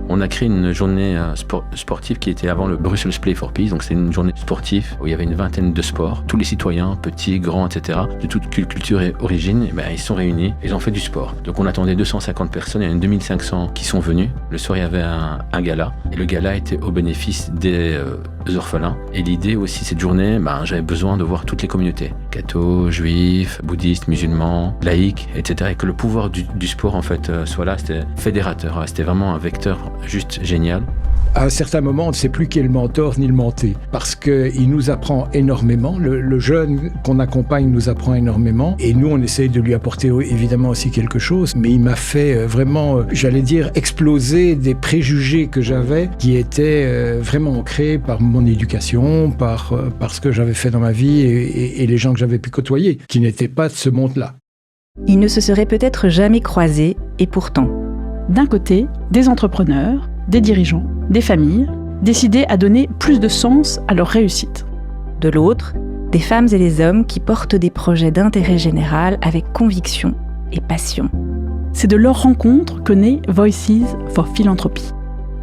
On a créé une journée sportive qui était avant le Brussels Play for Peace. Donc c'est une journée sportive où il y avait une vingtaine de sports. Tous les citoyens, petits, grands, etc., de toute culture et origine, ils sont réunis. Ils ont fait du sport. Donc on attendait 250 personnes. Il y en a 2500 qui sont venus. Le soir, il y avait un gala. Et le gala était au bénéfice des orphelins. Et l'idée aussi, cette journée, j'avais besoin de voir toutes les communautés. Cathos, juifs, bouddhistes, musulmans, laïcs, etc. Et que le pouvoir du sport, en fait, soit là. C'était fédérateur. C'était vraiment un vecteur juste génial. À un certain moment, on ne sait plus qui est le mentor ni le menté, parce qu'il nous apprend énormément. Le jeune qu'on accompagne nous apprend énormément, et nous, on essaye de lui apporter évidemment aussi quelque chose, mais il m'a fait vraiment, j'allais dire, exploser des préjugés que j'avais, qui étaient vraiment ancrés par mon éducation, par ce que j'avais fait dans ma vie, et les gens que j'avais pu côtoyer, qui n'étaient pas de ce monde-là. Ils ne se seraient peut-être jamais croisés, et pourtant. D'un côté, des entrepreneurs, des dirigeants, des familles, décidés à donner plus de sens à leur réussite. De l'autre, des femmes et des hommes qui portent des projets d'intérêt général avec conviction et passion. C'est de leur rencontre que naît Voices for Philanthropy.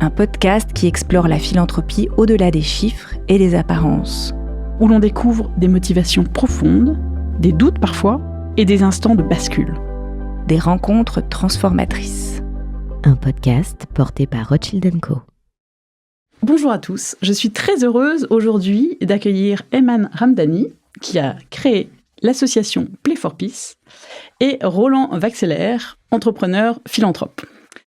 Un podcast qui explore la philanthropie au-delà des chiffres et des apparences. Où l'on découvre des motivations profondes, des doutes parfois, et des instants de bascule. Des rencontres transformatrices. Un podcast porté par Rothschild & Co. Bonjour à tous, je suis très heureuse aujourd'hui d'accueillir Ayman Ramdani, qui a créé l'association Play for Peace, et Roland Vaxelaere, entrepreneur philanthrope.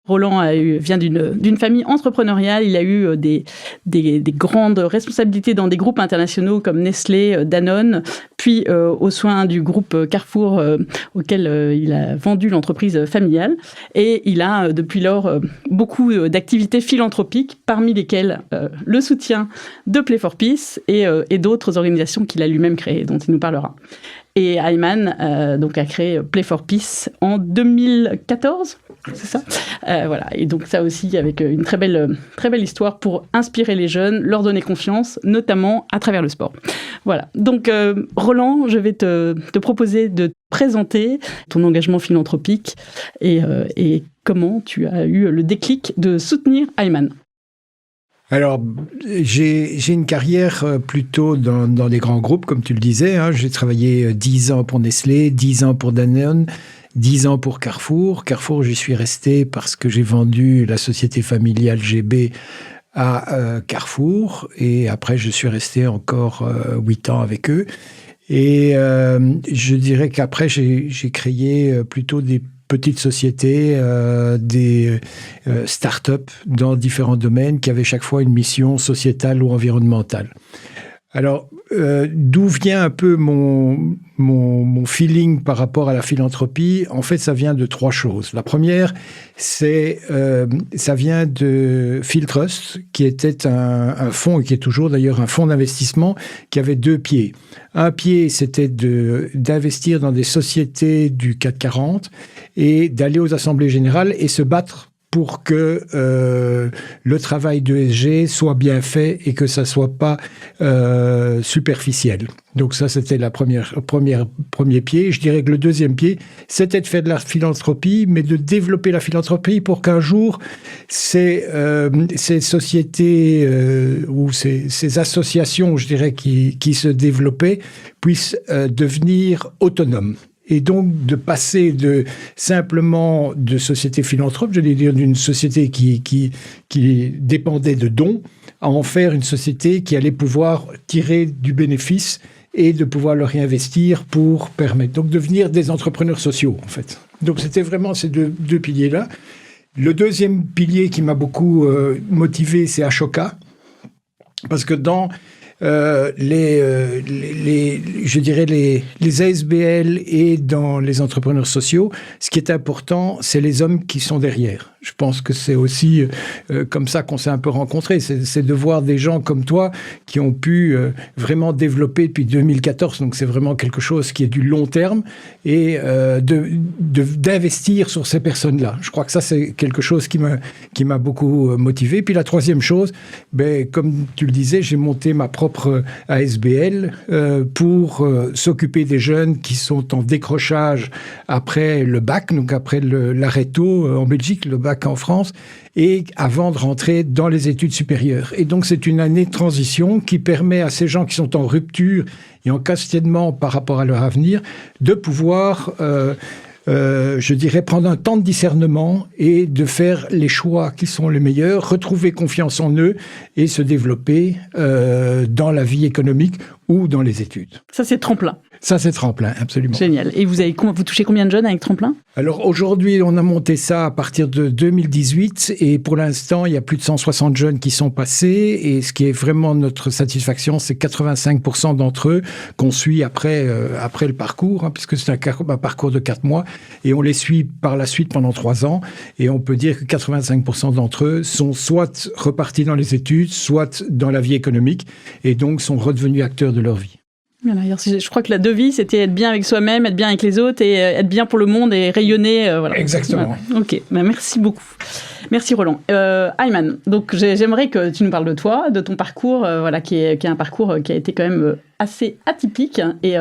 Roland vient d'une famille entrepreneuriale, il a eu des grandes responsabilités dans des groupes internationaux comme Nestlé, Danone, puis aux soins du groupe Carrefour auquel il a vendu l'entreprise familiale. Et il a depuis lors beaucoup d'activités philanthropiques, parmi lesquelles le soutien de Play for Peace et d'autres organisations qu'il a lui-même créées, dont il nous parlera. Et Ayman a créé Play for Peace en 2014, c'est ça ? Voilà. Et donc ça aussi avec une très belle histoire pour inspirer les jeunes, leur donner confiance, notamment à travers le sport. Voilà. Donc Roland, je vais te proposer de présenter ton engagement philanthropique et comment tu as eu le déclic de soutenir Ayman. Alors, j'ai une carrière plutôt dans des grands groupes, comme tu le disais. J'ai travaillé 10 ans pour Nestlé, 10 ans pour Danone, 10 ans pour Carrefour. Carrefour, j'y suis resté parce que j'ai vendu la société familiale GB à Carrefour. Et après, je suis resté encore 8 ans avec eux. Et je dirais qu'après, j'ai créé plutôt des petites sociétés, des start-up dans différents domaines qui avaient chaque fois une mission sociétale ou environnementale. Alors, d'où vient un peu mon feeling par rapport à la philanthropie? En fait, ça vient de 3 choses. La première, ça vient de Philtrust, qui était un fonds, et qui est toujours d'ailleurs un fonds d'investissement, qui avait 2 pieds. Un pied, c'était d'investir dans des sociétés du CAC 40 et d'aller aux assemblées générales et se battre pour que le travail d'ESG soit bien fait et que ça soit pas superficiel. Donc ça, c'était la premier pied. Je dirais que le deuxième pied, c'était de faire de la philanthropie, mais de développer la philanthropie pour qu'un jour, ces sociétés ou ces associations, je dirais, qui se développaient, puissent devenir autonomes. Et donc, de passer simplement de société philanthrope, je vais dire d'une société qui dépendait de dons, à en faire une société qui allait pouvoir tirer du bénéfice et de pouvoir le réinvestir pour permettre. Donc, devenir des entrepreneurs sociaux, en fait. Donc, c'était vraiment ces deux piliers-là. Le deuxième pilier qui m'a beaucoup motivé, c'est Ashoka. Parce que dans les ASBL et dans les entrepreneurs sociaux, ce qui est important, c'est les hommes qui sont derrière. Je pense que c'est aussi comme ça qu'on s'est un peu rencontrés. C'est de voir des gens comme toi qui ont pu vraiment développer depuis 2014. Donc, c'est vraiment quelque chose qui est du long terme et d'investir sur ces personnes-là. Je crois que ça, c'est quelque chose qui m'a beaucoup motivé. Puis la troisième chose, comme tu le disais, j'ai monté ma propre propre ASBL pour s'occuper des jeunes qui sont en décrochage après le bac, donc après l'arrêt tôt en Belgique, le bac en France, et avant de rentrer dans les études supérieures. Et donc, c'est une année de transition qui permet à ces gens qui sont en rupture et en questionnement par rapport à leur avenir de pouvoir, je dirais, prendre un temps de discernement et de faire les choix qui sont les meilleurs, retrouver confiance en eux et se développer dans la vie économique ou dans les études. Ça, c'est Tremplin. Ça, c'est Tremplin, absolument. Génial. Et vous touchez combien de jeunes avec Tremplin ? Alors aujourd'hui, on a monté ça à partir de 2018 et pour l'instant, il y a plus de 160 jeunes qui sont passés et ce qui est vraiment notre satisfaction, c'est 85% d'entre eux qu'on suit après le parcours, hein, puisque c'est un parcours de 4 mois et on les suit par la suite pendant 3 ans et on peut dire que 85% d'entre eux sont soit repartis dans les études, soit dans la vie économique et donc sont redevenus acteurs de leur vie. Voilà, je crois que la devise, c'était être bien avec soi-même, être bien avec les autres et être bien pour le monde et rayonner. Voilà. Exactement. Voilà. Ok, merci beaucoup. Merci Roland. Ayman, donc j'aimerais que tu nous parles de toi, de ton parcours, qui est un parcours qui a été quand même assez atypique et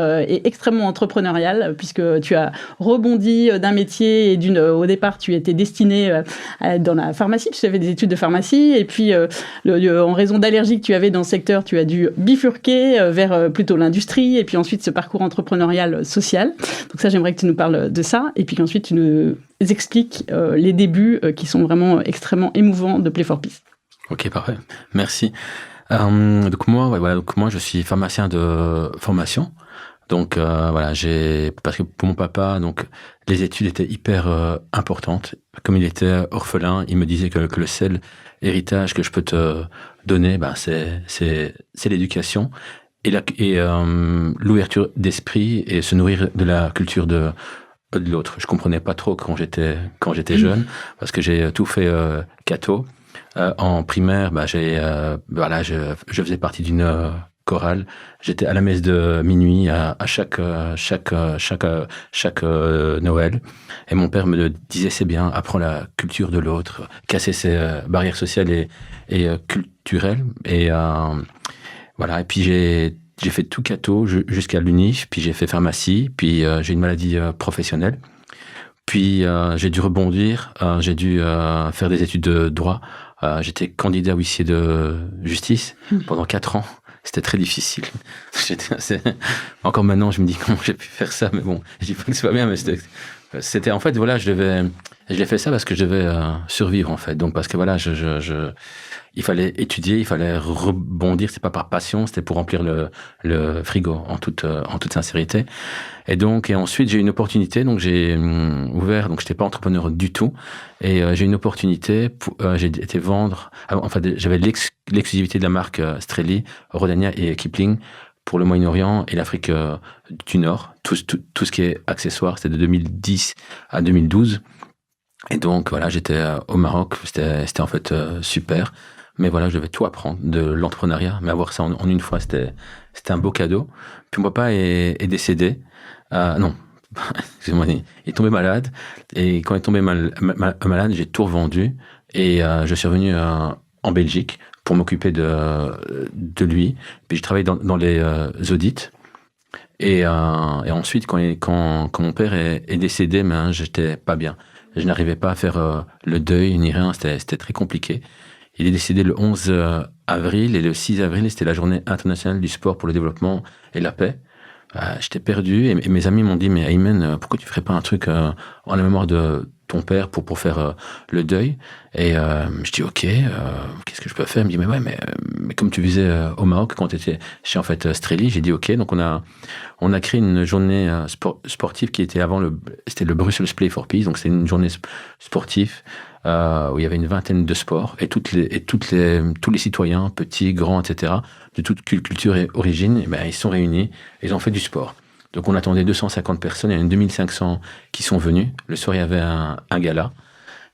extrêmement entrepreneurial, puisque tu as rebondi d'un métier et au départ tu étais destiné dans la pharmacie, tu avais des études de pharmacie, et puis en raison d'allergies que tu avais dans le secteur, tu as dû bifurquer vers plutôt l'industrie, et puis ensuite ce parcours entrepreneurial social. Donc ça, j'aimerais que tu nous parles de ça, et puis qu'ensuite tu nous expliques les débuts qui sont vraiment extrêmement émouvants de Play for Peace. Ok, parfait. Merci. Donc moi, je suis pharmacien de formation. Donc parce que pour mon papa, donc les études étaient hyper importantes. Comme il était orphelin, il me disait que le seul héritage que je peux te donner, c'est l'éducation et l'ouverture d'esprit et se nourrir de la culture de l'autre. Je comprenais pas trop quand j'étais jeune, parce que j'ai tout fait catho. En primaire, je faisais partie d'une chorale. J'étais à la messe de minuit à chaque Noël. Et mon père me disait, c'est bien, apprends la culture de l'autre, casser ses barrières sociales et culturelles. Et et puis j'ai fait tout catho jusqu'à l'UNIF, puis j'ai fait pharmacie, puis j'ai une maladie professionnelle. Puis j'ai dû rebondir, j'ai dû faire des études de droit. J'étais candidat huissier de justice pendant 4 ans. C'était très difficile. Encore maintenant, je me dis comment j'ai pu faire ça, mais bon, je dis pas que c'est pas bien, mais c'était en fait, je l'ai fait ça parce que je devais survivre, en fait. Donc, parce que il fallait étudier, il fallait rebondir, c'est pas par passion, c'était pour remplir le frigo, en toute sincérité. Et ensuite, j'ai eu une opportunité, donc j'ai ouvert, donc j'étais pas entrepreneur du tout, et j'ai eu une opportunité, j'ai été vendre, j'avais l'exclusivité de la marque Strelly, Rodania et Kipling pour le Moyen-Orient et l'Afrique du Nord, tout ce qui est accessoire, c'était de 2010 à 2012. Et donc, j'étais au Maroc, c'était en fait super. Mais je devais tout apprendre de l'entrepreneuriat. Mais avoir ça en une fois, c'était un beau cadeau. Puis mon papa est décédé. Non, excusez-moi, il est tombé malade. Et quand il est tombé malade, j'ai tout revendu. Et je suis revenu en Belgique pour m'occuper de lui. Puis j'ai travaillé dans les audits. Et ensuite, quand mon père est décédé, j'étais pas bien. Je n'arrivais pas à faire le deuil ni rien, c'était très compliqué. Il est décédé le 11 avril et le 6 avril, c'était la journée internationale du sport pour le développement et la paix. J'étais perdu et mes amis m'ont dit « Mais Ayman, pourquoi tu ferais pas un truc en la mémoire de ton père pour faire le deuil ?» Et je dis « Ok, qu'est-ce que je peux faire ?» Il me dit « Mais comme tu faisais au Maroc quand tu étais chez Strelly », j'ai dit « Ok ». Donc on a créé une journée sportive qui était c'était le Brussels Play for Peace. Donc c'est une journée sportive où il y avait une vingtaine de sports et tous les citoyens, petits, grands, etc., de toute culture et origine, ils sont réunis et ils ont fait du sport. Donc on attendait 250 personnes, il y en a 2500 qui sont venus. Le soir, il y avait un gala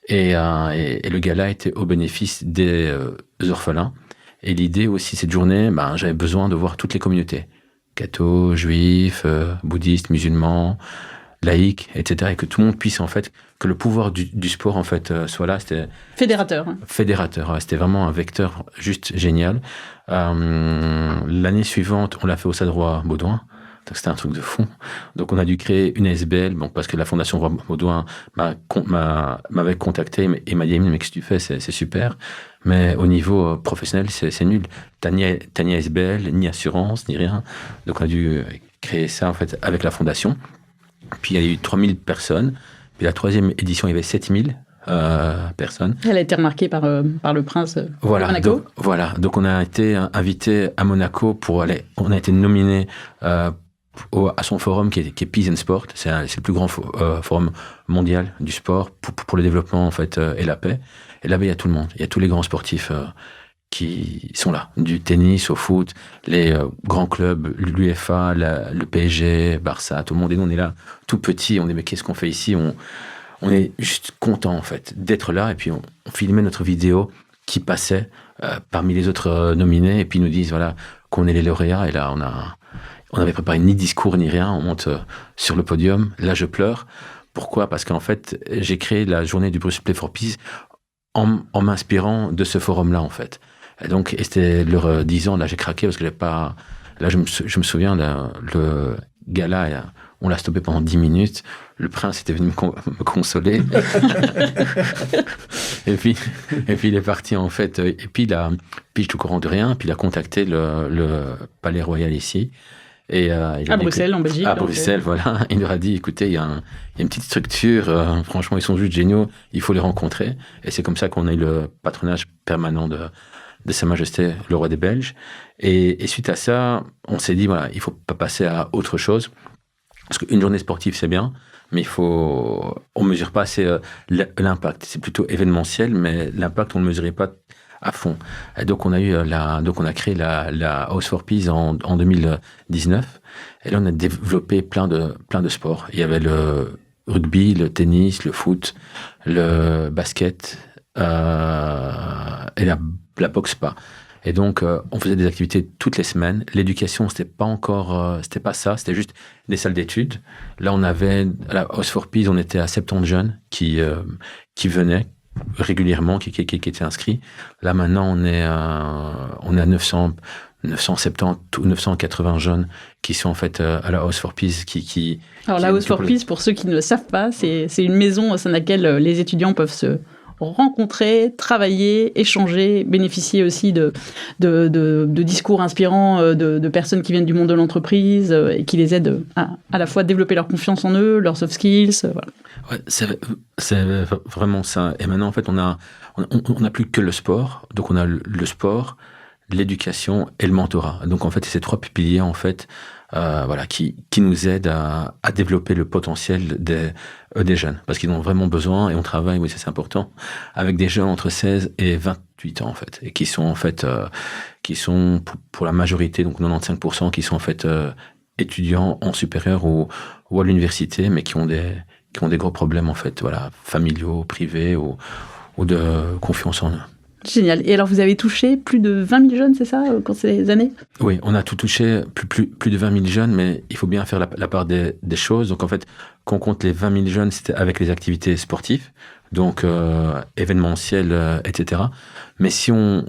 et le gala était au bénéfice des orphelins. Et l'idée aussi, cette journée, j'avais besoin de voir toutes les communautés. Cathos, juifs, bouddhistes, musulmans, laïcs, etc. Et que tout le monde puisse, en fait, que le pouvoir du sport, en fait, soit là. C'était Fédérateur. fédérateur. Ouais, c'était vraiment un vecteur juste génial. L'année suivante, on l'a fait au Stade Roi Baudouin. Donc, c'était un truc de fou. Donc, on a dû créer une ASBL, bon, parce que la Fondation Roi Baudouin m'avait contacté et m'a dit, mais qu'est-ce que tu fais, c'est super. Mais au niveau professionnel, c'est nul. T'as ni ASBL, ni assurance, ni rien. Donc, on a dû créer ça, en fait, avec la Fondation. Puis, il y a eu 3000 personnes. Puis, la troisième édition, il y avait 7000 personnes. Elle a été remarquée par le prince de Monaco. Donc, on a été invité à Monaco pour aller. On a été nominé à son forum qui est Peace and Sport. C'est le plus grand forum mondial du sport pour le développement, en fait, et la paix. Et là-bas, il y a tout le monde. Il y a tous les grands sportifs qui sont là. Du tennis au foot, les grands clubs, l'UEFA, le PSG, Barça, tout le monde. Et nous, on est là, tout petit. On dit, mais qu'est-ce qu'on fait ici? On est juste content, en fait, d'être là. Et puis, on filmait notre vidéo qui passait parmi les autres nominés. Et puis, ils nous disent, voilà, qu'on est les lauréats. Et là, on n'avait préparé ni discours, ni rien. On monte sur le podium. Là, je pleure. Pourquoi? Parce qu'en fait, j'ai créé la journée du Brussels Play for Peace en m'inspirant de ce forum-là, en fait. Et donc, c'était leur 10 ans. Là, j'ai craqué parce que j'avais pas... Là, je me souviens, le gala, on l'a stoppé pendant 10 minutes. Le prince était venu me consoler. et puis, il est parti, en fait. Et puis, je suis au courant de rien. Puis, il a contacté le Palais Royal ici. Et, à Bruxelles, en Belgique. À Bruxelles, voilà. Il leur a dit, écoutez, il y a une petite structure. Franchement, ils sont juste géniaux. Il faut les rencontrer. Et c'est comme ça qu'on a eu le patronage permanent de Sa Majesté, le roi des Belges. Et suite à ça, on s'est dit, voilà, il faut pas passer à autre chose. Parce qu'une journée sportive, c'est bien, mais on mesure pas assez l'impact. C'est plutôt événementiel, mais l'impact, on ne mesurait pas à fond. Et donc, on a créé la House for Peace en 2019. Et là, on a développé plein de sports. Il y avait le rugby, le tennis, le foot, le basket, et la boxe pas. Et donc, on faisait des activités toutes les semaines. L'éducation, c'était pas ça, c'était juste des salles d'études. Là, on avait, à la House for Peace, on était à 70 jeunes qui venaient régulièrement, qui étaient inscrits. Là, maintenant, on est à 970 ou 980 jeunes qui sont en fait à la House for Peace. Alors, la House for Peace, pour ceux qui ne le savent pas, c'est une maison au sein de laquelle les étudiants peuvent se rencontrer, travailler, échanger, bénéficier aussi de discours inspirants de personnes qui viennent du monde de l'entreprise et qui les aident à la fois à développer leur confiance en eux, leurs soft skills. Voilà. Ouais, c'est vraiment ça. Et maintenant, en fait, on a plus que le sport. Donc, on a le sport, l'éducation et le mentorat. Donc, en fait, c'est ces trois piliers, en fait, qui nous aident à développer le potentiel des jeunes. Parce qu'ils ont vraiment besoin, et on travaille, oui, c'est important, avec des jeunes entre 16 et 28 ans, en fait. Et qui sont, en fait, pour la majorité, donc 95%, qui sont, en fait, étudiants en supérieur ou à l'université, mais qui ont des gros problèmes, en fait, voilà, familiaux, privés, ou de confiance en eux. Génial. Et alors, vous avez touché plus de 20 000 jeunes, c'est ça, au cours de ces années? Oui, on a tout touché, plus de 20 000 jeunes, mais il faut bien faire la part des choses. Donc, en fait, quand on compte les 20 000 jeunes, c'était avec les activités sportives, donc événementielles, etc. Mais si on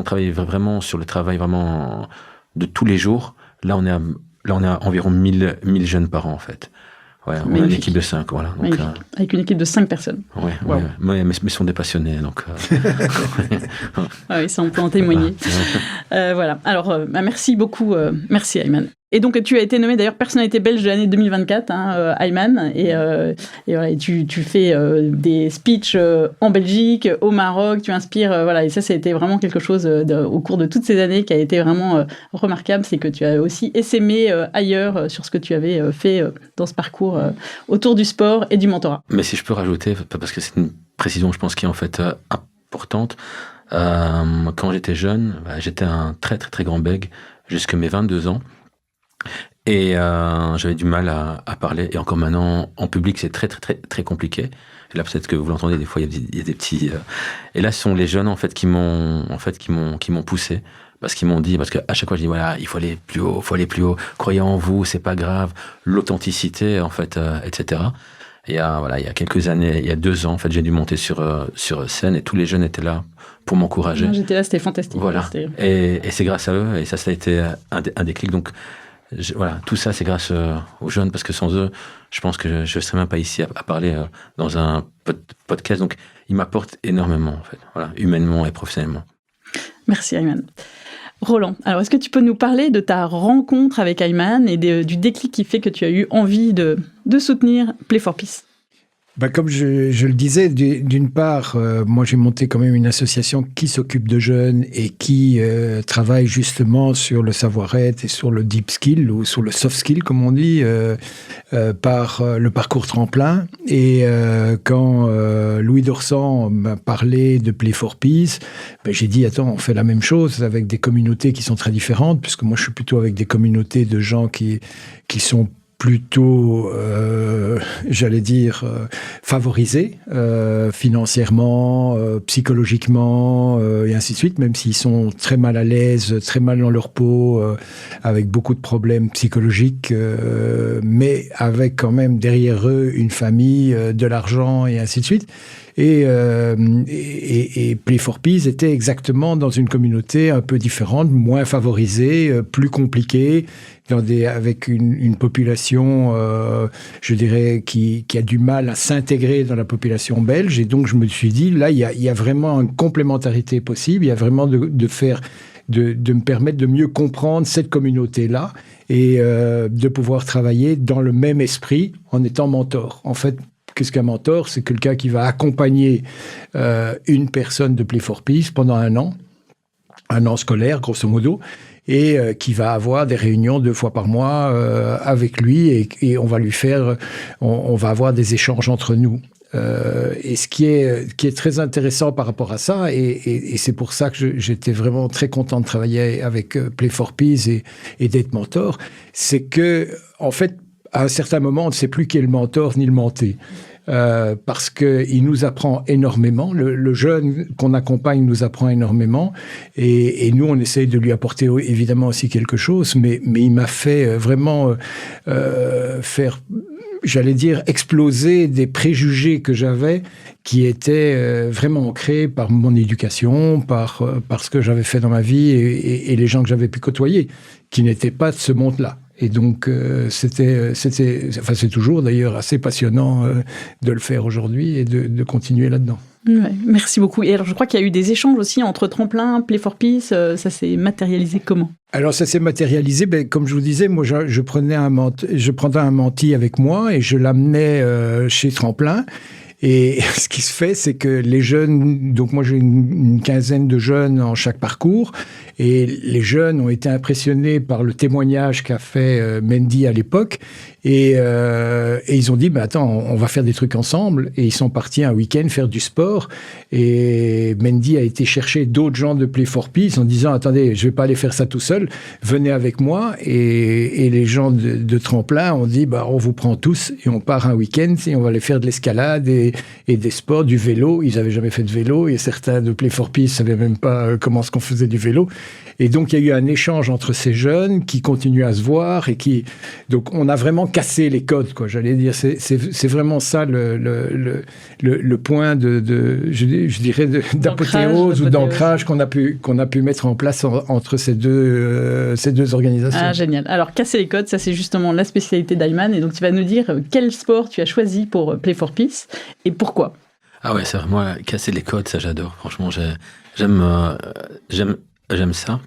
travaille vraiment sur le travail vraiment de tous les jours, là, on est à environ 1000 jeunes par an, en fait. Ouais, on a une équipe de 5, voilà. Donc, avec une équipe de 5 personnes. Oui, wow. Mais ils sont des passionnés, donc... oui, ça, on peut en témoigner. Voilà. Alors, merci beaucoup. Merci, Ayman. Et donc, tu as été nommé d'ailleurs personnalité belge de l'année 2024, Ayman. Et voilà, tu fais des speeches en Belgique, au Maroc, tu inspires. Voilà, et ça a été vraiment quelque chose au cours de toutes ces années qui a été vraiment remarquable. C'est que tu as aussi essaimé ailleurs sur ce que tu avais fait dans ce parcours autour du sport et du mentorat. Mais si je peux rajouter, parce que c'est une précision, je pense, qui est en fait importante. Quand j'étais jeune, j'étais un très, très, très grand bègue jusqu'à mes 22 ans. Et j'avais du mal à parler. Et encore maintenant, en public, c'est très, très, très, très compliqué. Et là, peut-être que vous l'entendez, des fois, il y a des petits... Et là, ce sont les jeunes, en fait, qui m'ont poussé. Parce qu'ils m'ont dit... Parce qu'à chaque fois, je dis, voilà, il faut aller plus haut, croyez en vous, c'est pas grave. L'authenticité, en fait, etc. il y a quelques années, il y a 2 ans, en fait, j'ai dû monter sur scène et tous les jeunes étaient là pour m'encourager. J'étais là, c'était fantastique. Voilà. Et c'est grâce à eux, et ça a été un déclic. Donc, tout ça, c'est grâce aux jeunes, parce que sans eux, je pense que je ne serais même pas ici à parler dans un podcast. Donc, ils m'apportent énormément, en fait, humainement et professionnellement. Merci, Ayman. Roland, alors est-ce que tu peux nous parler de ta rencontre avec Ayman et du déclic qui fait que tu as eu envie de soutenir Play for Peace? Comme je le disais, d'une part, moi j'ai monté quand même une association qui s'occupe de jeunes et qui travaille justement sur le savoir-être et sur le deep skill ou sur le soft skill, comme on dit, par le parcours tremplin. Et quand Louis Dorsan m'a parlé de Play for Peace, j'ai dit, attends, on fait la même chose avec des communautés qui sont très différentes, puisque moi je suis plutôt avec des communautés de gens qui sont plutôt, j'allais dire, favorisés financièrement, psychologiquement, et ainsi de suite, même s'ils sont très mal à l'aise, très mal dans leur peau, avec beaucoup de problèmes psychologiques, mais avec quand même derrière eux une famille, de l'argent, et ainsi de suite. Et Play for Peace était exactement dans une communauté un peu différente, moins favorisée, plus compliquée, avec une population, je dirais, qui a du mal à s'intégrer dans la population belge. Et donc, je me suis dit, là, il y a vraiment une complémentarité possible. Il y a vraiment de me permettre de mieux comprendre cette communauté-là et de pouvoir travailler dans le même esprit en étant mentor. En fait, qu'est-ce qu'un mentor? C'est quelqu'un qui va accompagner une personne de Play for Peace pendant un an scolaire, grosso modo, et qui va avoir des réunions 2 fois par mois avec lui, et on va lui faire, on va avoir des échanges entre nous. Et ce qui est très intéressant par rapport à ça, et c'est pour ça que j'étais vraiment très content de travailler avec Play for Peace et d'être mentor, c'est que, en fait, à un certain moment, on ne sait plus qui est le mentor ni le menté. Parce qu'il nous apprend énormément. Le jeune qu'on accompagne nous apprend énormément. Et nous, on essaye de lui apporter évidemment aussi quelque chose. Mais il m'a fait vraiment faire, j'allais dire, exploser des préjugés que j'avais qui étaient vraiment ancrés par mon éducation, par ce que j'avais fait dans ma vie et les gens que j'avais pu côtoyer, qui n'étaient pas de ce monde-là. Et donc, c'est toujours d'ailleurs assez passionnant de le faire aujourd'hui et de continuer là-dedans. Ouais, merci beaucoup. Et alors, je crois qu'il y a eu des échanges aussi entre Tremplin, Play for Peace. Ça s'est matérialisé comment? Alors, ça s'est matérialisé, comme je vous disais, moi, je prenais un menti avec moi et je l'amenais chez Tremplin. Et ce qui se fait, c'est que les jeunes, donc moi j'ai une quinzaine de jeunes en chaque parcours, et les jeunes ont été impressionnés par le témoignage qu'a fait Mendy à l'époque, et ils ont dit, attends, on va faire des trucs ensemble, et ils sont partis un week-end faire du sport, et Mendy a été chercher d'autres gens de Play for Peace en disant, attendez, je vais pas aller faire ça tout seul, venez avec moi, et les gens de Tremplin ont dit, on vous prend tous, et on part un week-end, et on va aller faire de l'escalade, et des sports, du vélo. Ils n'avaient jamais fait de vélo, et certains de Play for Peace ne savaient même pas comment est-ce qu'on faisait du vélo. Et donc, il y a eu un échange entre ces jeunes qui continuent à se voir, donc on a vraiment cassé les codes, quoi. J'allais dire, c'est vraiment ça le point je dirais d'apothéose ou d'ancrage qu'on a pu mettre en place entre ces deux organisations. Ah, génial. Alors, casser les codes, ça c'est justement la spécialité d'Ayman, et donc tu vas nous dire quel sport tu as choisi pour Play for Peace et pourquoi. Ah ouais, c'est vraiment casser les codes, ça j'adore. Franchement, j'aime ça.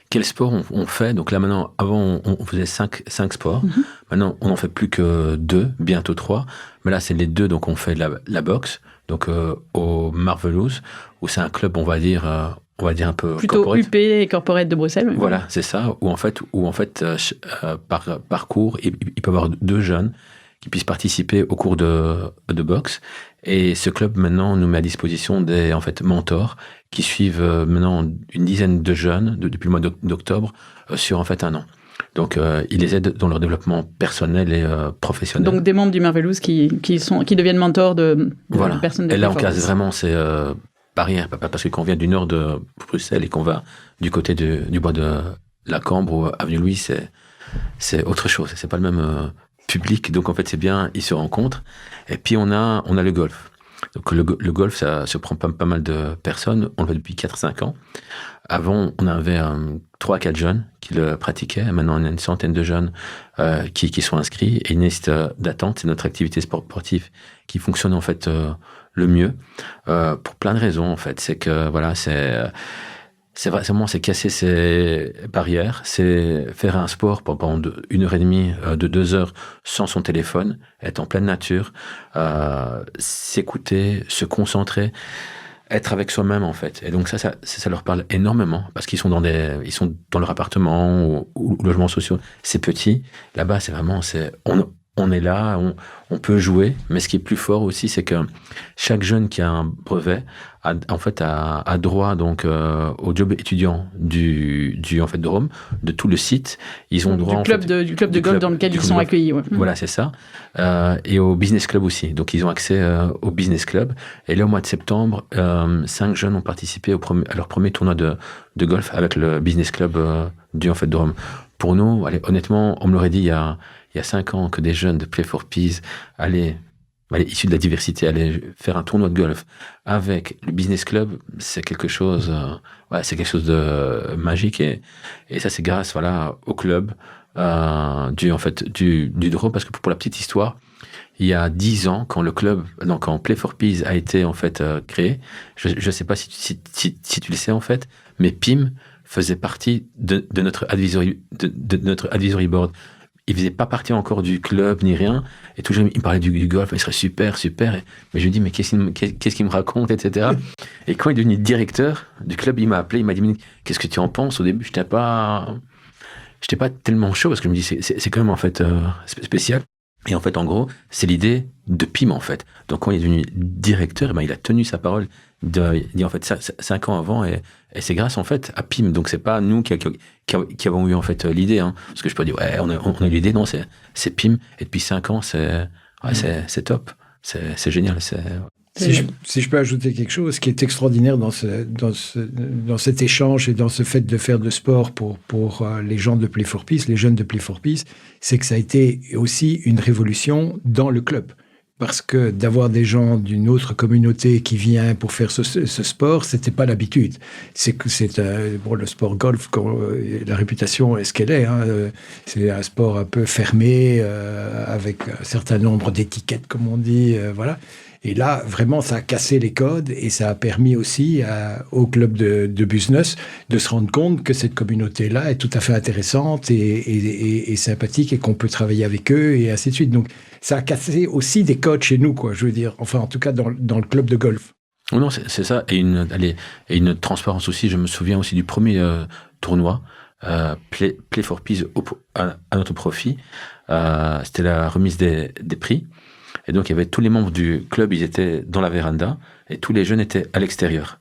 Quel sport on fait? Donc là maintenant, avant on faisait 5 sports. Mm-hmm. Maintenant on n'en fait plus que 2, bientôt 3. Mais là c'est les 2, donc on fait la boxe, donc au Marvelous, où c'est un club, on va dire un peu plutôt corporate. UP et corporate de Bruxelles. Oui. Voilà, c'est ça. Où en fait par parcours, il peut y avoir 2 jeunes qui puissent participer au cours de boxe. Et ce club, maintenant, nous met à disposition des mentors qui suivent maintenant une dizaine de jeunes depuis le mois d'octobre sur en fait 1 an. Donc, ils les aident dans leur développement personnel et professionnel. Donc, des membres du Marvelous qui deviennent mentors de personnes de Et là, on casse vraiment ces barrières. Parce que quand on vient du nord de Bruxelles et qu'on va du côté du bois de la Cambre ou Avenue Louis, c'est autre chose. C'est pas le même... public, donc en fait c'est bien, ils se rencontrent. Et puis on a le golf. Donc le golf, ça se prend pas mal de personnes, on le fait depuis 4-5 ans. Avant, on avait 3 à 4 jeunes qui le pratiquaient. Maintenant, on a une centaine de jeunes qui sont inscrits. Et une liste d'attente, c'est notre activité sportive qui fonctionne en fait le mieux pour plein de raisons en fait. C'est que voilà, c'est vraiment casser ces barrières, c'est faire un sport pendant 1h30 de 2 heures sans son téléphone, être en pleine nature, s'écouter, se concentrer, être avec soi-même en fait. Et donc ça leur parle énormément parce qu'ils sont ils sont dans leur appartement ou logements sociaux. C'est petit. Là-bas, c'est vraiment, on est là, on peut jouer, mais ce qui est plus fort aussi, c'est que chaque jeune qui a un brevet a droit donc au job étudiant du en fait de Rome, de tout le site. Ils ont droit du club de golf dans lequel ils sont accueillis. Ouais. Voilà, c'est ça. Et au business club aussi. Donc ils ont accès au business club. Et là, au mois de septembre, 5 jeunes ont participé à leur premier tournoi de golf avec le business club du en fait de Rome. Pour nous, allez, honnêtement, on me l'aurait dit il y a 5 ans que des jeunes de Play for Peace issus de la diversité, allaient faire un tournoi de golf avec le business club, c'est quelque chose de magique et ça c'est grâce au club du Drôme, parce que pour la petite histoire, il y a 10 ans, quand Play for Peace a été en fait créé, je ne sais pas si tu le sais en fait, mais PIM faisait partie de notre advisory board. Il faisait pas partie encore du club ni rien, et tout le monde il me parlait du golf, il serait super, mais je lui dis mais qu'est-ce qu'il me raconte, etc. Et quand il est devenu directeur du club, il m'a appelé, il m'a dit mais qu'est-ce que tu en penses? Au début, j'étais pas tellement chaud parce que je me dis c'est quand même en fait spécial. Et en fait, en gros, c'est l'idée de PIM, en fait. Donc, quand il est devenu directeur, il a tenu sa parole il dit, en fait, 5 ans avant, et c'est grâce, en fait, à PIM. Donc, c'est pas nous qui avons eu, en fait, l'idée, hein. Parce que je peux dire, ouais, on a eu l'idée. Non, c'est PIM. Et depuis 5 ans, c'est top. C'est génial. Si je peux ajouter quelque chose, ce qui est extraordinaire dans cet échange et dans ce fait de faire de sport pour les gens de Play for Peace, les jeunes de Play for Peace, c'est que ça a été aussi une révolution dans le club. Parce que d'avoir des gens d'une autre communauté qui viennent pour faire ce sport, c'était pas l'habitude. Le sport golf, la réputation est ce qu'elle est. Hein, c'est un sport un peu fermé, avec un certain nombre d'étiquettes, comme on dit, voilà. Et là, vraiment, ça a cassé les codes et ça a permis aussi au club de business de se rendre compte que cette communauté-là est tout à fait intéressante et sympathique et qu'on peut travailler avec eux et ainsi de suite. Donc, ça a cassé aussi des codes chez nous, quoi, je veux dire. Enfin, en tout cas, dans le club de golf. Non, c'est ça. Et une transparence aussi. Je me souviens aussi du premier tournoi, Play for Peace à notre profit. C'était la remise des prix. Et donc, il y avait tous les membres du club, ils étaient dans la véranda, et tous les jeunes étaient à l'extérieur.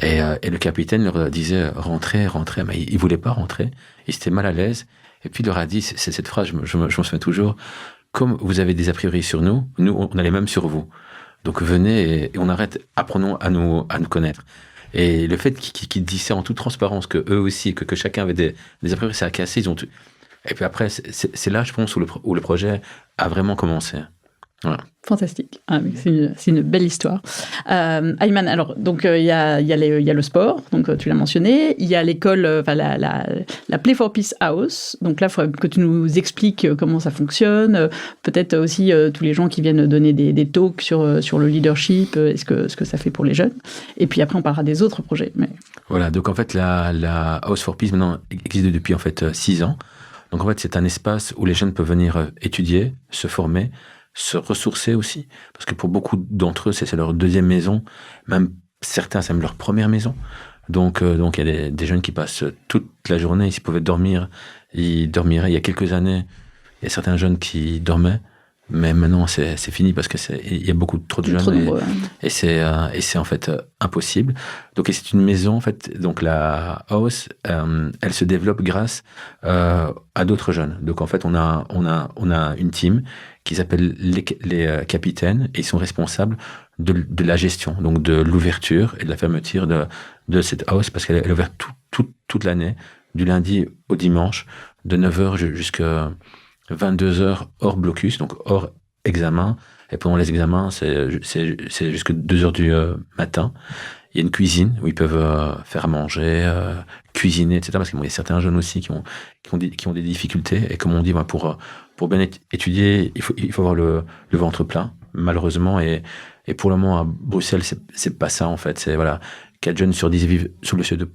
Et le capitaine leur disait, rentrez, mais ils voulaient pas rentrer. Ils étaient mal à l'aise. Et puis, il leur a dit, c'est cette phrase, je m'en souviens toujours, comme vous avez des a priori sur nous on a les mêmes sur vous. Donc, venez et on arrête, apprenons à nous connaître. Et le fait qu'ils disaient en toute transparence que eux aussi, que chacun avait des a priori, ça a cassé, ils ont tout. Et puis après, c'est là, je pense, où le projet a vraiment commencé. Voilà. Fantastique. Ah, c'est une belle histoire. Ayman, alors, donc, il y a le sport, donc tu l'as mentionné. Il y a l'école, la Play for Peace House. Donc là, il faut que tu nous expliques comment ça fonctionne. Peut-être aussi tous les gens qui viennent donner des talks sur le leadership, ce que ça fait pour les jeunes. Et puis après, on parlera des autres projets. Mais... Voilà, donc en fait, la House for Peace, maintenant, existe depuis en fait 6 ans. Donc en fait, c'est un espace où les jeunes peuvent venir étudier, se former, se ressourcer aussi, parce que pour beaucoup d'entre eux, c'est leur deuxième maison, même certains, c'est même leur première maison. Donc il y a des jeunes qui passent toute la journée, s'ils pouvaient dormir, ils dormiraient. Il y a quelques années, il y a certains jeunes qui dormaient, mais maintenant c'est fini parce que il y a beaucoup trop de jeunes et c'est en fait impossible. Donc c'est une maison en fait. Donc la house, elle se développe grâce à d'autres jeunes. Donc en fait on a une team qui s'appelle les capitaines et ils sont responsables de la gestion, donc de l'ouverture et de la fermeture de cette house, parce qu'elle est ouverte toute l'année, du lundi au dimanche, de 9h jusqu'à 22 heures hors blocus, donc hors examen. Et pendant les examens, c'est jusque 2 heures du matin. Il y a une cuisine où ils peuvent faire à manger, cuisiner, etc. Parce qu'il y a certains jeunes aussi qui ont des difficultés. Et comme on dit, pour bien étudier, il faut avoir le ventre plein, malheureusement. Et pour le moment, à Bruxelles, c'est pas ça, en fait. C'est, 4 jeunes sur 10 vivent sous le seuil de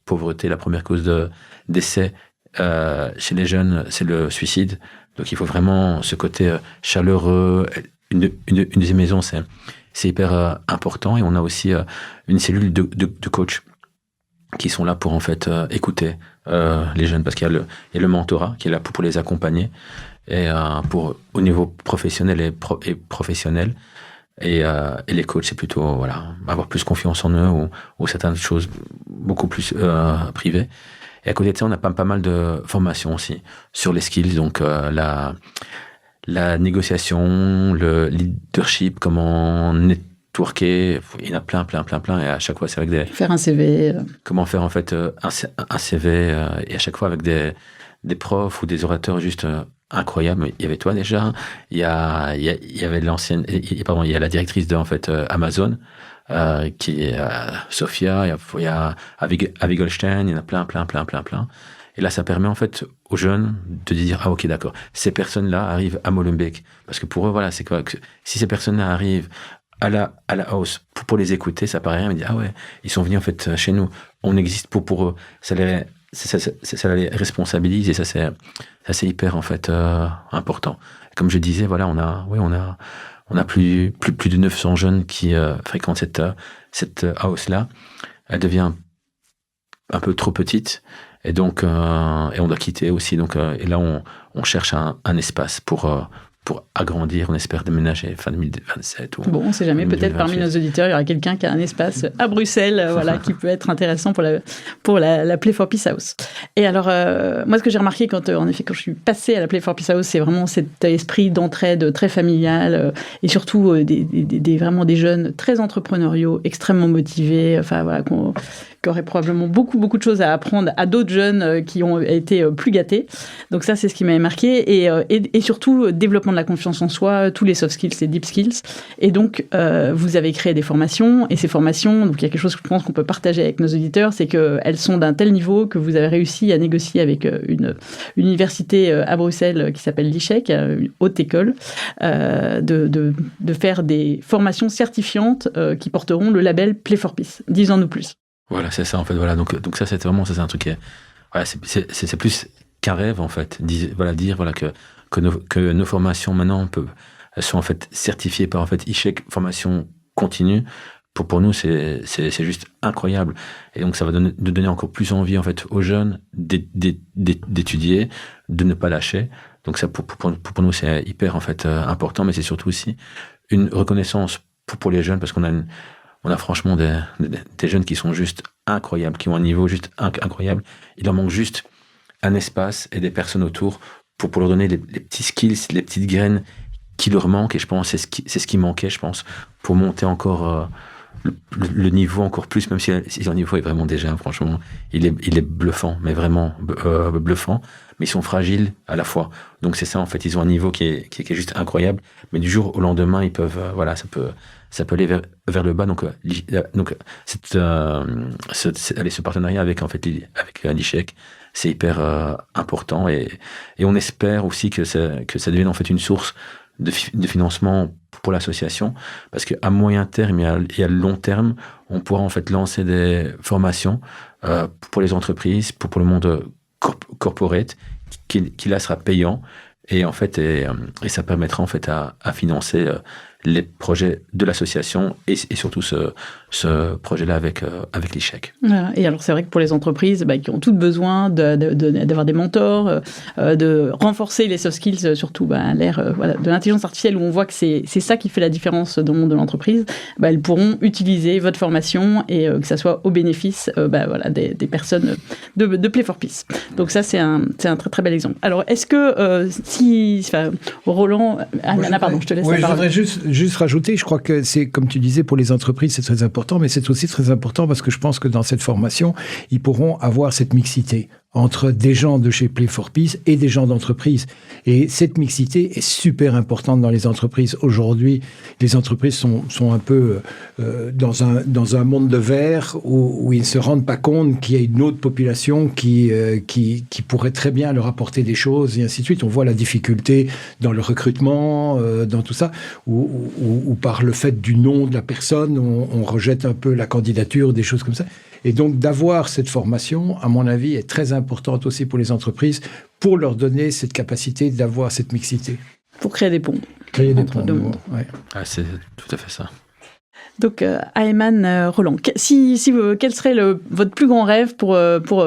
pauvreté. La première cause de décès chez les jeunes, c'est le suicide. Donc il faut vraiment ce côté chaleureux. Une des maisons, c'est hyper important. Et on a aussi une cellule de coach qui sont là pour en fait écouter les jeunes, parce qu'il y a le mentorat qui est là pour les accompagner et au niveau professionnel et professionnel. Et les coachs, c'est plutôt avoir plus confiance en eux ou certaines choses beaucoup plus privées. Et à côté de ça, on a pas mal de formations aussi sur les skills, donc la négociation, le leadership, comment networker. Il y en a plein. Et à chaque fois, c'est avec faire un CV. Comment faire en fait un CV et à chaque fois avec des profs ou des orateurs juste incroyables. Il y avait toi déjà. Il y avait l'ancienne. Il y a la directrice de en fait Amazon. Qui est Sophia, il y a Avi Goldstein, il y en a plein. Et là, ça permet en fait aux jeunes de dire ok, d'accord, ces personnes-là arrivent à Molenbeek, parce que pour eux, c'est quoi que si ces personnes-là arrivent à la house pour les écouter, ça paraît rien, mais dire ils sont venus en fait chez nous, on existe pour eux, ça les responsabilise et ça c'est hyper en fait important. Comme je disais, on a plus de 900 jeunes qui fréquentent cette house-là. Elle devient un peu trop petite. Et donc, et on doit quitter aussi. Donc, et là, on cherche un espace pour agrandir. On espère déménager fin 2027. Bon, on ne sait jamais. Peut-être parmi nos auditeurs, il y aura quelqu'un qui a un espace à Bruxelles, qui peut être intéressant pour la Play for Peace House. Et alors, moi, ce que j'ai remarqué quand je suis passée à la Play for Peace House, c'est vraiment cet esprit d'entraide très familial et surtout vraiment des jeunes très entrepreneuriaux, extrêmement motivés, qui auraient probablement beaucoup de choses à apprendre à d'autres jeunes qui ont été plus gâtés. Donc ça, c'est ce qui m'avait marqué. Et surtout, développement de la confiance en soi, tous les soft skills, les deep skills. Et donc, vous avez créé des formations. Et ces formations, donc il y a quelque chose que je pense qu'on peut partager avec nos auditeurs, c'est qu'elles sont d'un tel niveau que vous avez réussi à négocier avec une université à Bruxelles qui s'appelle l'ICHEC, une haute école, de faire des formations certifiantes qui porteront le label Play for Peace. Dis-en-nous plus. Voilà, c'est ça en fait. Donc ça, c'est vraiment un truc qui est, c'est plus qu'un rêve en fait. Dire que nos formations maintenant elles sont en fait certifiées par en fait ICHEC formation continue. Pour nous, c'est juste incroyable. Et donc ça va donner encore plus envie en fait aux jeunes d'étudier, de ne pas lâcher. Donc ça pour nous c'est hyper en fait important, mais c'est surtout aussi une reconnaissance pour les jeunes, parce qu'on a franchement des jeunes qui sont juste incroyables, qui ont un niveau juste incroyable. Il leur manque juste un espace et des personnes autour pour leur donner les petits skills, les petites graines qui leur manquent. Et je pense que c'est ce qui manquait, je pense, pour monter encore le niveau encore plus, même si leur niveau est vraiment déjà, franchement, il est bluffant, mais vraiment bluffant. Mais ils sont fragiles à la fois. Donc c'est ça, en fait, ils ont un niveau qui est juste incroyable. Mais du jour au lendemain, ils peuvent, ça peut aller vers le bas. Donc ce partenariat avec l'ICHEC, c'est hyper important et on espère aussi que ça devienne en fait une source de financement pour l'association, parce qu'à moyen terme et à long terme, on pourra en fait lancer des formations pour les entreprises, pour le monde corporate, qui là sera payant et en fait et ça permettra en fait à financer les projets de l'association et surtout ce projet-là avec l'ICHEC. Voilà. Et alors c'est vrai que pour les entreprises qui ont toutes besoin d'avoir des mentors, de renforcer les soft skills, surtout à l'ère de l'intelligence artificielle où on voit que c'est ça qui fait la différence dans le monde de l'entreprise, elles pourront utiliser votre formation et que ça soit au bénéfice des personnes de Play for Peace. Donc ça c'est un très très bel exemple. Alors est-ce que Roland, Anna, pardon, je te laisse la parole. Je voudrais juste rajouter, je crois que c'est, comme tu disais, pour les entreprises, c'est très important, mais c'est aussi très important parce que je pense que dans cette formation, ils pourront avoir cette mixité entre des gens de chez Play for Peace et des gens d'entreprise. Et cette mixité est super importante dans les entreprises. Aujourd'hui, les entreprises sont un peu dans un monde de verre où ils ne se rendent pas compte qu'il y a une autre population qui pourrait très bien leur apporter des choses, et ainsi de suite. On voit la difficulté dans le recrutement, dans tout ça, où par le fait du nom de la personne, on rejette un peu la candidature, des choses comme ça. Et donc, d'avoir cette formation, à mon avis, est très importante aussi pour les entreprises, pour leur donner cette capacité d'avoir cette mixité. Pour créer des ponts. Créer des entre ponts, deux mondes. ouais. Ah, c'est tout à fait ça. Donc, Ayman Roland, quel serait votre plus grand rêve pour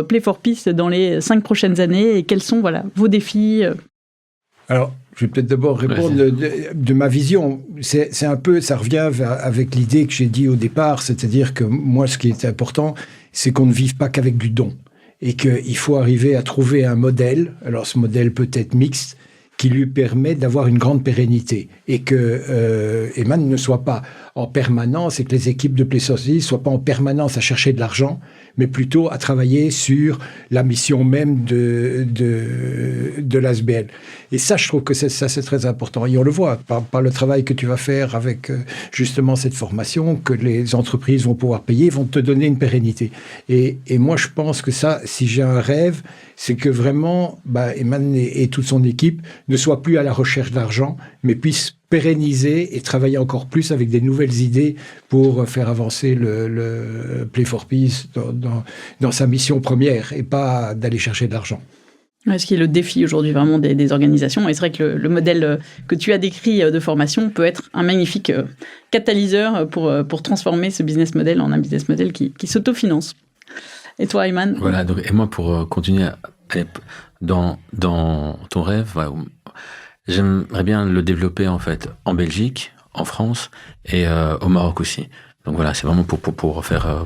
Play for Peace dans les 5 prochaines années, et quels sont vos défis Alors, je vais peut-être d'abord répondre de ma vision. C'est un peu, ça revient avec l'idée que j'ai dit au départ, c'est-à-dire que moi, ce qui est important, c'est qu'on ne vive pas qu'avec du don, et qu'il faut arriver à trouver un modèle. Alors, ce modèle peut être mixte, qui lui permet d'avoir une grande pérennité, et que Ayman ne soit pas en permanence, et que les équipes de Play for Peace ne soient pas en permanence à chercher de l'argent, mais plutôt à travailler sur la mission même de l'ASBL. Et ça, je trouve que c'est très important. Et on le voit par le travail que tu vas faire avec justement cette formation, que les entreprises vont pouvoir payer, vont te donner une pérennité. Et moi, je pense que ça, si j'ai un rêve, c'est que vraiment, Ayman et toute son équipe ne soient plus à la recherche d'argent, mais puissent pérenniser et travailler encore plus avec des nouvelles idées pour faire avancer le Play for Peace dans sa mission première, et pas d'aller chercher de l'argent. Ce qui est le défi aujourd'hui vraiment des organisations. Et c'est vrai que le modèle que tu as décrit de formation peut être un magnifique catalyseur pour transformer ce business model en un business model qui s'autofinance. Et toi, Ayman? Voilà, donc, et moi, pour continuer à aller dans ton rêve, j'aimerais bien le développer en fait en Belgique, en France et au Maroc aussi. Donc voilà, c'est vraiment pour faire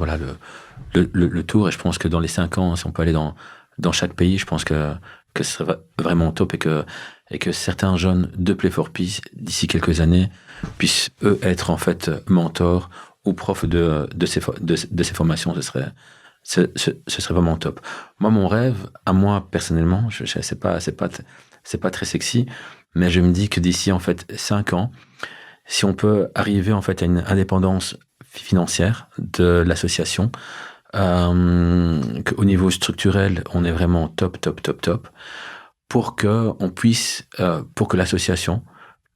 le tour. Et je pense que dans les 5 ans, si on peut aller dans chaque pays, je pense que ce serait vraiment top, et que certains jeunes de Play for Peace, d'ici quelques années, puissent eux être en fait mentors ou profs de ces formations. Ce serait vraiment top. Moi, mon rêve, à moi personnellement, c'est pas très sexy, mais je me dis que d'ici en fait 5 ans, si on peut arriver en fait à une indépendance financière de l'association, qu'au niveau structurel, on est vraiment top, pour que l'association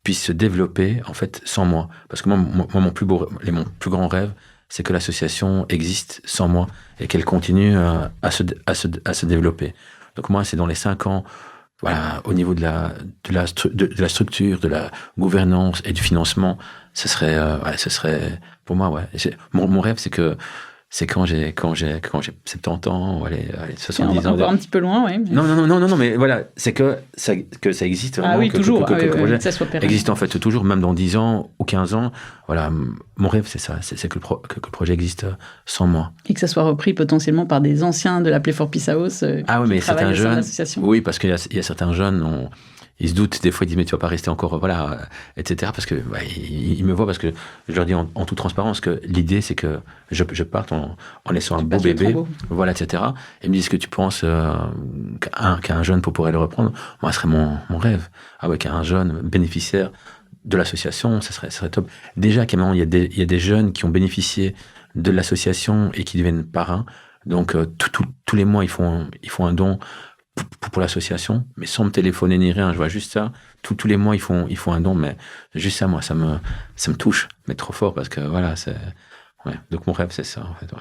puisse se développer en fait sans moi. Parce que moi mon plus grand rêve, c'est que l'association existe sans moi et qu'elle continue à se développer. Donc moi, c'est dans les 5 ans, voilà, au niveau de la structure, de la gouvernance et du financement, ce serait pour moi, ouais. Mon rêve, c'est quand j'ai 70 ans, ou allez 70 ans. Encore un petit peu loin, oui. Non, mais voilà, c'est que ça existe vraiment. Ah oui, toujours. Que le projet ça soit pérenne. existe en fait toujours, même dans 10 ans ou 15 ans. Voilà, mon rêve, c'est ça, c'est que le projet existe sans moi. Et que ça soit repris potentiellement par des anciens de la Play for Peace House qui travaillent dans l'association. Oui, parce qu'il y a certains jeunes, ils se doutent, des fois ils disent mais tu vas pas rester encore, etc. Parce que ils me voient, parce que je leur dis en toute transparence que l'idée c'est que je parte en laissant un beau bébé, voilà, etc. Et ils me disent ce que tu penses qu'un jeune pourrait le reprendre. Moi, ce serait mon rêve. Ah ouais, qu'un jeune bénéficiaire de l'association, ça serait top. Déjà, il y a des jeunes qui ont bénéficié de l'association et qui deviennent parrains. Donc tous les mois ils font un don pour l'association, mais sans me téléphoner ni rien. Je vois juste ça. Tous les mois, ils font un don, mais juste ça, moi, ça me touche, mais trop fort, parce que voilà, donc mon rêve, c'est ça, en fait. Ouais.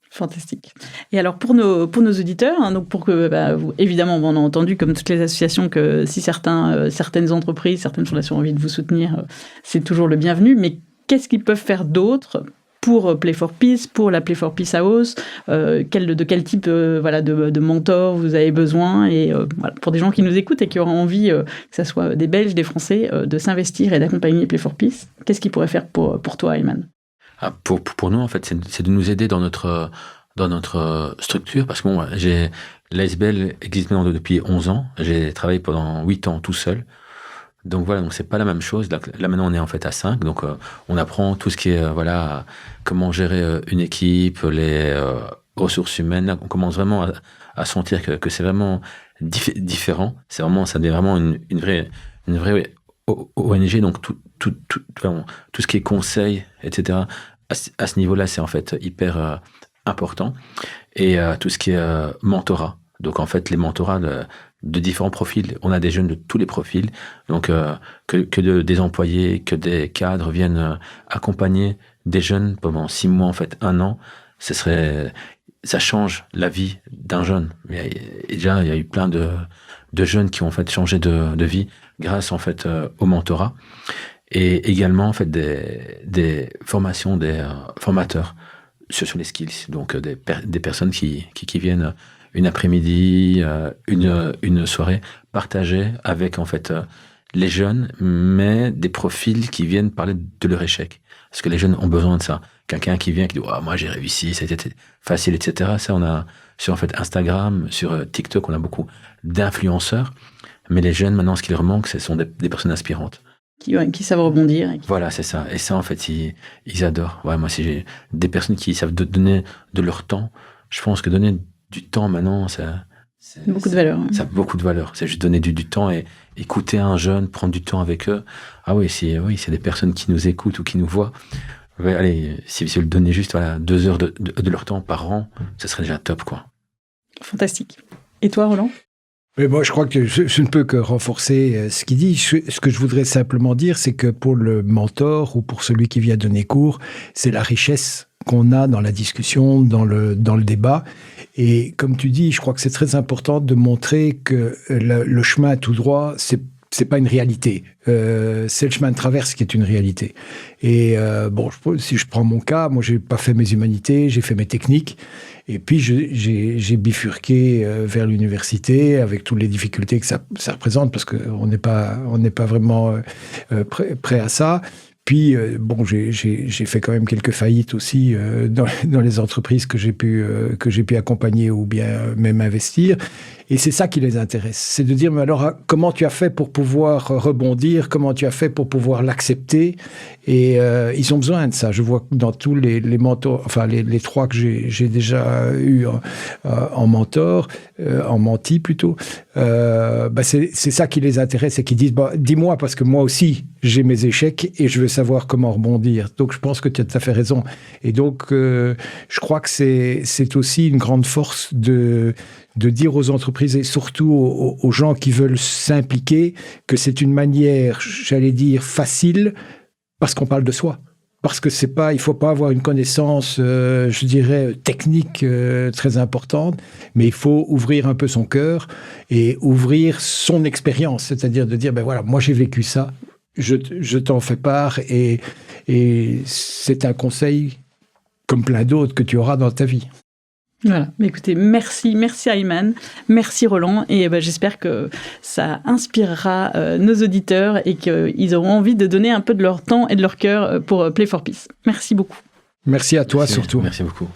Fantastique. Et alors, pour nos auditeurs, donc pour que, vous, évidemment, on a entendu, comme toutes les associations, que si certaines entreprises, certaines fondations ont envie de vous soutenir, c'est toujours le bienvenu, mais qu'est-ce qu'ils peuvent faire d'autre pour Play for Peace, pour la Play for Peace House, de quel type de mentor vous avez besoin, et pour des gens qui nous écoutent et qui auront envie, que ce soit des Belges, des Français, de s'investir et d'accompagner Play for Peace, qu'est-ce qu'ils pourraient faire pour toi, Ayman? Pour nous, en fait, c'est de nous aider dans notre structure, parce que l'ASBL existe maintenant depuis 11 ans, j'ai travaillé pendant 8 ans tout seul. Donc voilà, donc c'est pas la même chose. Là maintenant on est en fait à 5, donc on apprend tout ce qui est comment gérer une équipe, ressources humaines. Là, on commence vraiment à sentir que c'est vraiment différent. Ça devient vraiment une vraie ONG. Donc tout ce qui est conseil, etc. À ce niveau-là, c'est en fait hyper important. Et tout ce qui est mentorat. Donc en fait, les mentorats de différents profils. On a des jeunes de tous les profils. Donc des employés, que des cadres viennent accompagner des jeunes pendant 6 mois, en fait 1 an. Ça change la vie d'un jeune. Et déjà, il y a eu plein de jeunes qui ont en fait changé de vie grâce en fait au mentorat. Et également en fait des formations, des formateurs sur les skills. Donc des personnes qui viennent une après-midi, une soirée partagée avec en fait les jeunes, mais des profils qui viennent parler de leur échec. Parce que les jeunes ont besoin de ça. Quelqu'un qui vient qui dit oh, moi j'ai réussi, ça a été facile, etc. Ça on a sur en fait Instagram, sur TikTok, on a beaucoup d'influenceurs. Mais les jeunes maintenant, ce qui leur manque, ce sont des personnes inspirantes. Qui savent rebondir. Voilà, c'est ça. Et ça, en fait, ils adorent. Ouais, moi, si j'ai des personnes qui savent donner de leur temps, je pense que donner du temps maintenant, c'est beaucoup de valeur. Ça a beaucoup de valeur. C'est juste donner du temps et écouter un jeune, prendre du temps avec eux. Ah oui, c'est des personnes qui nous écoutent ou qui nous voient. Ouais, allez, si vous donnez juste 2 heures de leur temps par an, ce serait déjà top, quoi. Fantastique. Et toi, Roland ? Mais moi, je crois que je ne peux que renforcer ce qu'il dit. Ce que je voudrais simplement dire, c'est que pour le mentor ou pour celui qui vient donner cours, c'est la richesse qu'on a dans la discussion, dans le débat. Et comme tu dis, je crois que c'est très important de montrer que le chemin tout droit, c'est pas une réalité. C'est le chemin de traverse qui est une réalité. Et si je prends mon cas, moi, j'ai pas fait mes humanités, j'ai fait mes techniques. Et puis, j'ai bifurqué vers l'université avec toutes les difficultés que ça représente, parce qu'on n'est pas vraiment prêt à ça. Puis, j'ai fait quand même quelques faillites aussi dans les entreprises que j'ai pu accompagner ou bien même investir. Et c'est ça qui les intéresse. C'est de dire, mais alors, comment tu as fait pour pouvoir rebondir? Comment tu as fait pour pouvoir l'accepter? Et ils ont besoin de ça. Je vois que dans tous les mentors, enfin, les 3 que j'ai déjà eu en mentor, en menti plutôt, c'est ça qui les intéresse et qui disent, dis-moi, parce que moi aussi, j'ai mes échecs et je veux savoir comment rebondir. Donc, je pense que tu as tout à fait raison. Et donc, je crois que c'est aussi une grande force de dire aux entreprises et surtout aux gens qui veulent s'impliquer que c'est une manière, j'allais dire, facile, parce qu'on parle de soi. Parce que il faut pas avoir une connaissance, je dirais, technique très importante, mais il faut ouvrir un peu son cœur et ouvrir son expérience. C'est-à-dire de dire, ben voilà, moi j'ai vécu ça, je t'en fais part et c'est un conseil comme plein d'autres que tu auras dans ta vie. Voilà, écoutez, merci Ayman, merci Roland, et j'espère que ça inspirera nos auditeurs et qu'ils auront envie de donner un peu de leur temps et de leur cœur pour Play for Peace. Merci beaucoup. Merci à toi surtout. Merci beaucoup.